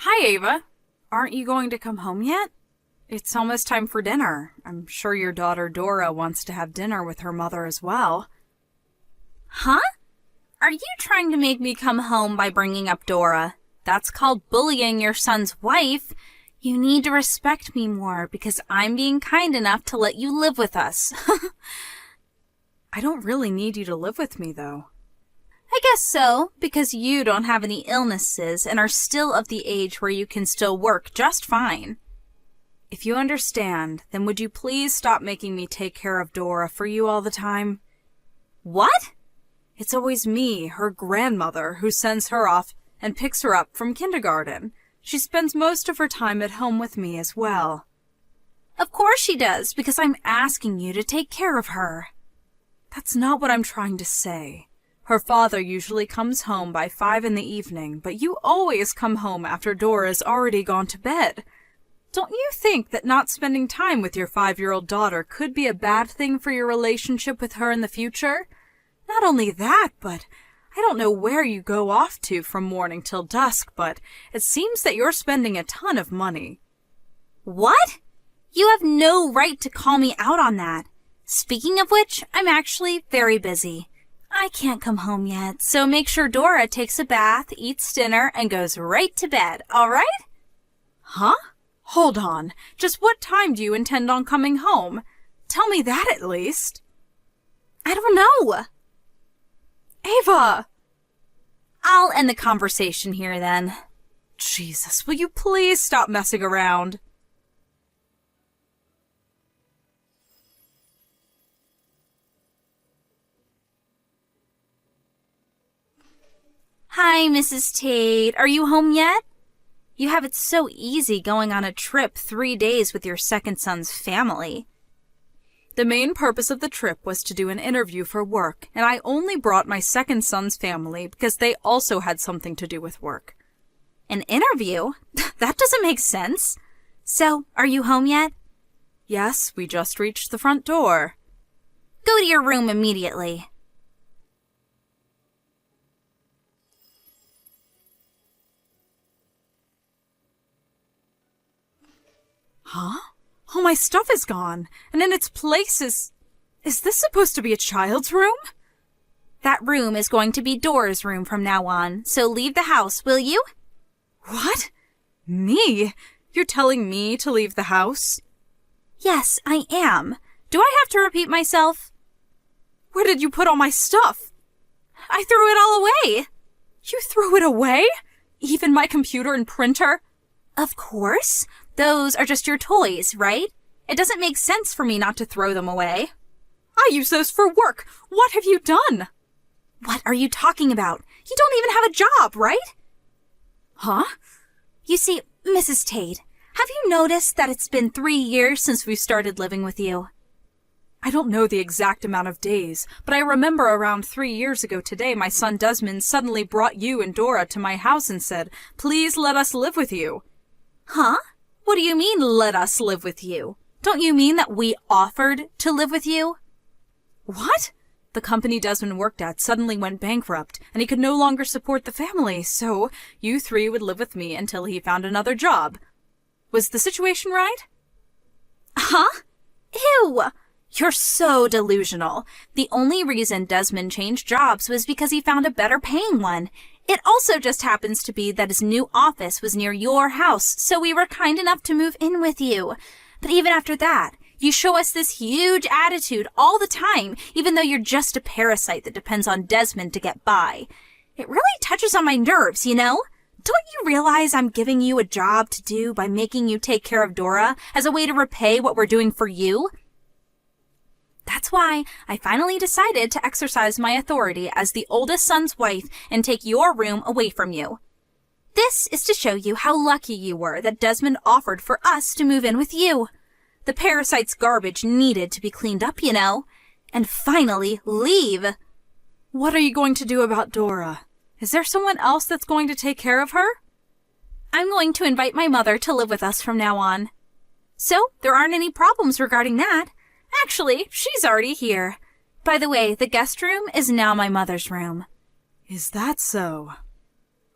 Hi, Ava. Aren't you going to come home yet? It's almost time for dinner. I'm sure your daughter Dora wants to have dinner with her mother as well. Huh? Are you trying to make me come home by bringing up Dora? That's called bullying your son's wife. You need to respect me more because I'm being kind enough to let you live with us. I don't really need you to live with me, though. I guess so, because you don't have any illnesses and are still of the age where you can still work just fine. If you understand, then would you please stop making me take care of Dora for you all the time? What? It's always me, her grandmother, who sends her off and picks her up from kindergarten. She spends most of her time at home with me as well. Of course she does, because I'm asking you to take care of her. That's not what I'm trying to say. Her father usually comes home by 5 in the evening, but you always come home after Dora's already gone to bed. Don't you think that not spending time with your 5-year-old daughter could be a bad thing for your relationship with her in the future? Not only that, but I don't know where you go off to from morning till dusk, but it seems that you're spending a ton of money. What? You have no right to call me out on that. Speaking of which, I'm actually very busy. I can't come home yet, so make sure Dora takes a bath, eats dinner, and goes right to bed, all right? Huh? Hold on. Just what time do you intend on coming home? Tell me that at least. I don't know. Ava! I'll end the conversation here then. Jesus, will you please stop messing around? Hi, Mrs. Tate. Are you home yet? You have it so easy going on a trip 3 days with your second son's family. The main purpose of the trip was to do an interview for work, and I only brought my second son's family because they also had something to do with work. An interview? That doesn't make sense. So, are you home yet? Yes, we just reached the front door. Go to your room immediately. Huh? All my stuff is gone, and in its place is this supposed to be a child's room? That room is going to be Dora's room from now on, so leave the house, will you? What? Me? You're telling me to leave the house? Yes, I am. Do I have to repeat myself? Where did you put all my stuff? I threw it all away. You threw it away? Even my computer and printer? Of course. Those are just your toys, right? It doesn't make sense for me not to throw them away. I use those for work. What have you done? What are you talking about? You don't even have a job, right? Huh? You see, Mrs. Tate, have you noticed that it's been 3 years since we started living with you? I don't know the exact amount of days, but I remember around 3 years ago today my son Desmond suddenly brought you and Dora to my house and said, "Please let us live with you." Huh? What do you mean, let us live with you? Don't you mean that we offered to live with you? What? The company Desmond worked at suddenly went bankrupt, and he could no longer support the family, so you 3 would live with me until he found another job. Was the situation right? Huh? Ew! You're so delusional. The only reason Desmond changed jobs was because he found a better paying one. It also just happens to be that his new office was near your house, so we were kind enough to move in with you. But even after that, you show us this huge attitude all the time, even though you're just a parasite that depends on Desmond to get by. It really touches on my nerves, you know? Don't you realize I'm giving you a job to do by making you take care of Dora as a way to repay what we're doing for you? That's why I finally decided to exercise my authority as the oldest son's wife and take your room away from you. This is to show you how lucky you were that Desmond offered for us to move in with you. The parasite's garbage needed to be cleaned up, you know. And finally, leave. What are you going to do about Dora? Is there someone else that's going to take care of her? I'm going to invite my mother to live with us from now on. So, there aren't any problems regarding that. Actually, she's already here. By the way, the guest room is now my mother's room. Is that so?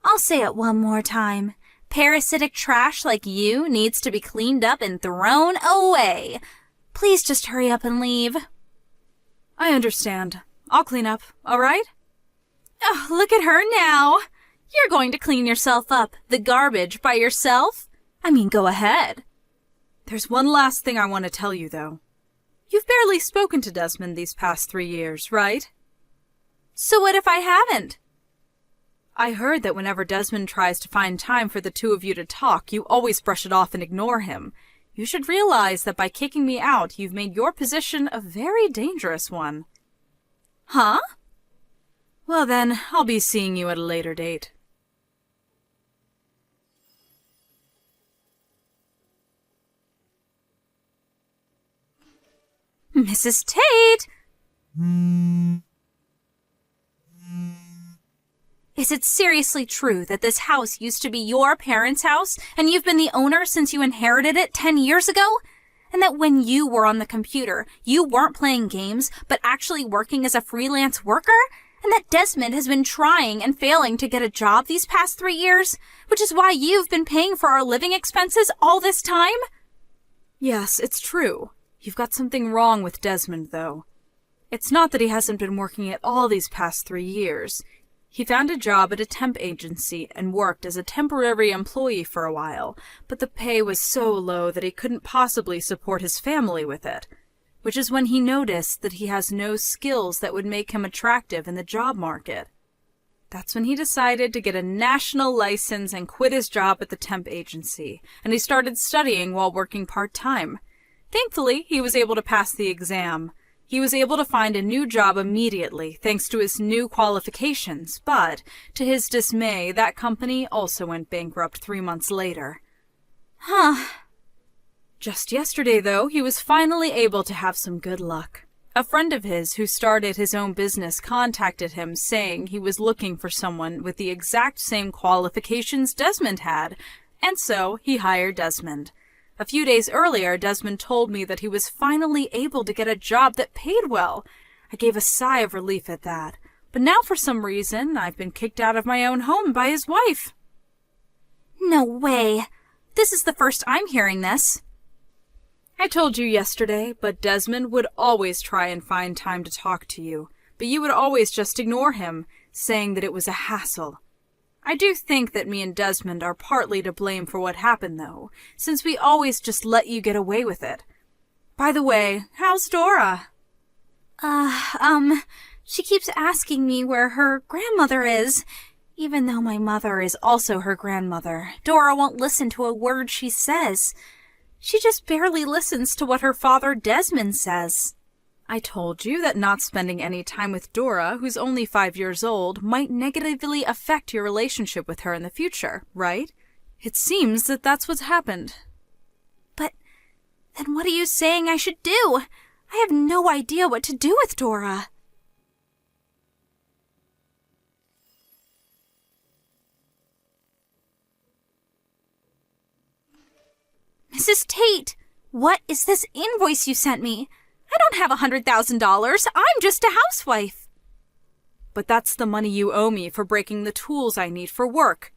I'll say it one more time. Parasitic trash like you needs to be cleaned up and thrown away. Please just hurry up and leave. I understand. I'll clean up, all right? Oh, look at her now. You're going to clean yourself up, the garbage, by yourself? I mean, go ahead. There's one last thing I want to tell you, though. You've barely spoken to Desmond these past 3 years, right? So what if I haven't? I heard that whenever Desmond tries to find time for the two of you to talk, you always brush it off and ignore him. You should realize that by kicking me out, you've made your position a very dangerous one. Huh? Well then, I'll be seeing you at a later date. Mrs. Tate! Is it seriously true that this house used to be your parents' house and you've been the owner since you inherited it 10 years ago? And that when you were on the computer, you weren't playing games, but actually working as a freelance worker? And that Desmond has been trying and failing to get a job these past 3 years, which is why you've been paying for our living expenses all this time? Yes, it's true. You've got something wrong with Desmond, though. It's not that he hasn't been working at all these past 3 years. He found a job at a temp agency and worked as a temporary employee for a while, but the pay was so low that he couldn't possibly support his family with it, which is when he noticed that he has no skills that would make him attractive in the job market. That's when he decided to get a national license and quit his job at the temp agency, and he started studying while working part-time. Thankfully, he was able to pass the exam. He was able to find a new job immediately, thanks to his new qualifications, but, to his dismay, that company also went bankrupt 3 months later. Huh. Just yesterday, though, he was finally able to have some good luck. A friend of his who started his own business contacted him saying he was looking for someone with the exact same qualifications Desmond had, and so he hired Desmond. A few days earlier, Desmond told me that he was finally able to get a job that paid well. I gave a sigh of relief at that. But now, for some reason, I've been kicked out of my own home by his wife. No way. This is the first I'm hearing this. I told you yesterday, but Desmond would always try and find time to talk to you. But you would always just ignore him, saying that it was a hassle. I do think that me and Desmond are partly to blame for what happened, though, since we always just let you get away with it. By the way, how's Dora? She keeps asking me where her grandmother is. Even though my mother is also her grandmother, Dora won't listen to a word she says. She just barely listens to what her father Desmond says. I told you that not spending any time with Dora, who's only 5 years old, might negatively affect your relationship with her in the future, right? It seems that that's what's happened. But then what are you saying I should do? I have no idea what to do with Dora. Mrs. Tate, what is this invoice you sent me? I don't have $100,000. I'm just a housewife. But that's the money you owe me for breaking the tools I need for work.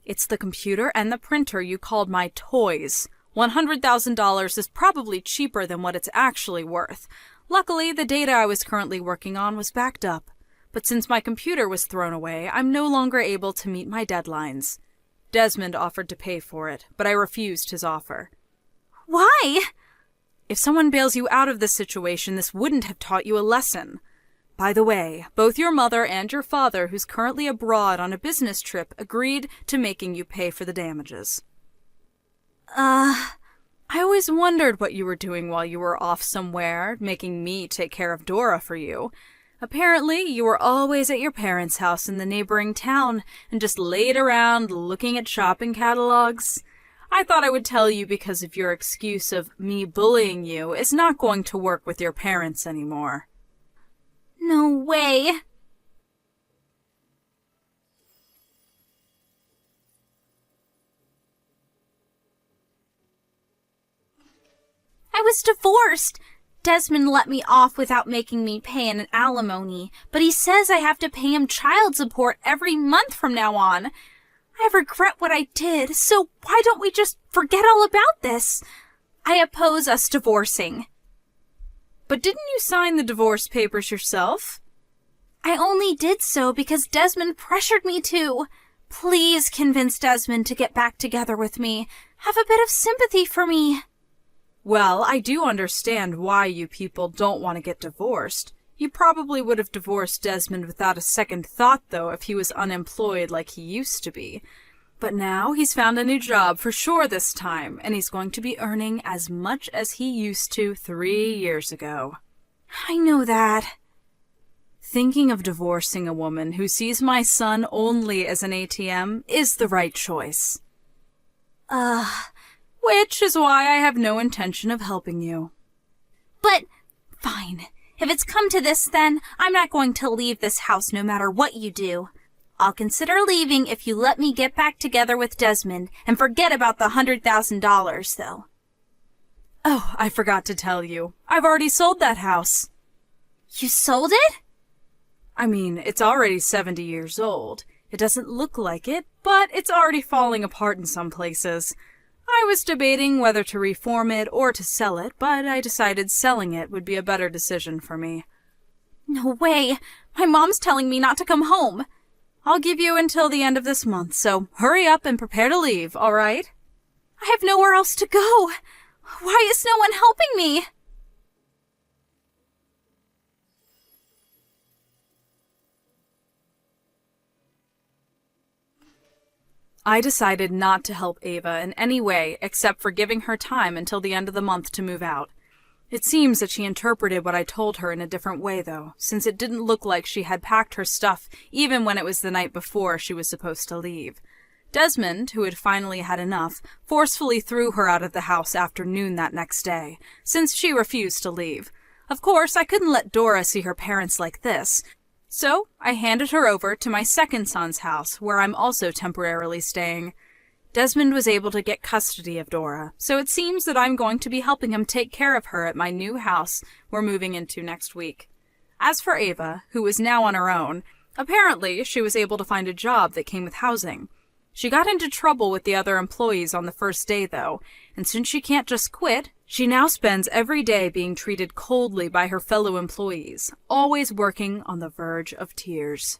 It's the computer and the printer you called my toys. $100,000 is probably cheaper than what it's actually worth. Luckily, the data I was currently working on was backed up. But since my computer was thrown away, I'm no longer able to meet my deadlines. Desmond offered to pay for it, but I refused his offer. Why? If someone bails you out of this situation, this wouldn't have taught you a lesson. By the way, both your mother and your father, who's currently abroad on a business trip, agreed to making you pay for the damages. I always wondered what you were doing while you were off somewhere, making me take care of Dora for you. Apparently, you were always at your parents' house in the neighboring town and just laid around looking at shopping catalogs. I thought I would tell you because of your excuse of me bullying you is not going to work with your parents anymore. No way. I was divorced. Desmond let me off without making me pay an alimony, but he says I have to pay him child support every month from now on. I regret what I did, so why don't we just forget all about this? I oppose us divorcing. But didn't you sign the divorce papers yourself? I only did so because Desmond pressured me to. Please convince Desmond to get back together with me. Have a bit of sympathy for me. Well, I do understand why you people don't want to get divorced. You probably would have divorced Desmond without a second thought, though, if he was unemployed like he used to be. But now he's found a new job for sure this time, and he's going to be earning as much as he used to 3 years ago. I know that. Thinking of divorcing a woman who sees my son only as an ATM is the right choice. Which is why I have no intention of helping you. But, fine. If it's come to this, then I'm not going to leave this house no matter what you do. I'll consider leaving if you let me get back together with Desmond and forget about the $100,000, though. Oh, I forgot to tell you. I've already sold that house. You sold it? I mean, it's already 70 years old. It doesn't look like it, but it's already falling apart in some places. I was debating whether to reform it or to sell it, but I decided selling it would be a better decision for me. No way. My mom's telling me not to come home. I'll give you until the end of this month, so hurry up and prepare to leave, all right? I have nowhere else to go. Why is no one helping me? I decided not to help Ava in any way except for giving her time until the end of the month to move out. It seems that she interpreted what I told her in a different way, though, since it didn't look like she had packed her stuff even when it was the night before she was supposed to leave. Desmond, who had finally had enough, forcefully threw her out of the house after noon that next day, since she refused to leave. Of course, I couldn't let Dora see her parents like this, so I handed her over to my second son's house, where I'm also temporarily staying. Desmond was able to get custody of Dora, so it seems that I'm going to be helping him take care of her at my new house we're moving into next week. As for Ava, who is now on her own, apparently she was able to find a job that came with housing. She got into trouble with the other employees on the first day, though, and since she can't just quit, she now spends every day being treated coldly by her fellow employees, always working on the verge of tears.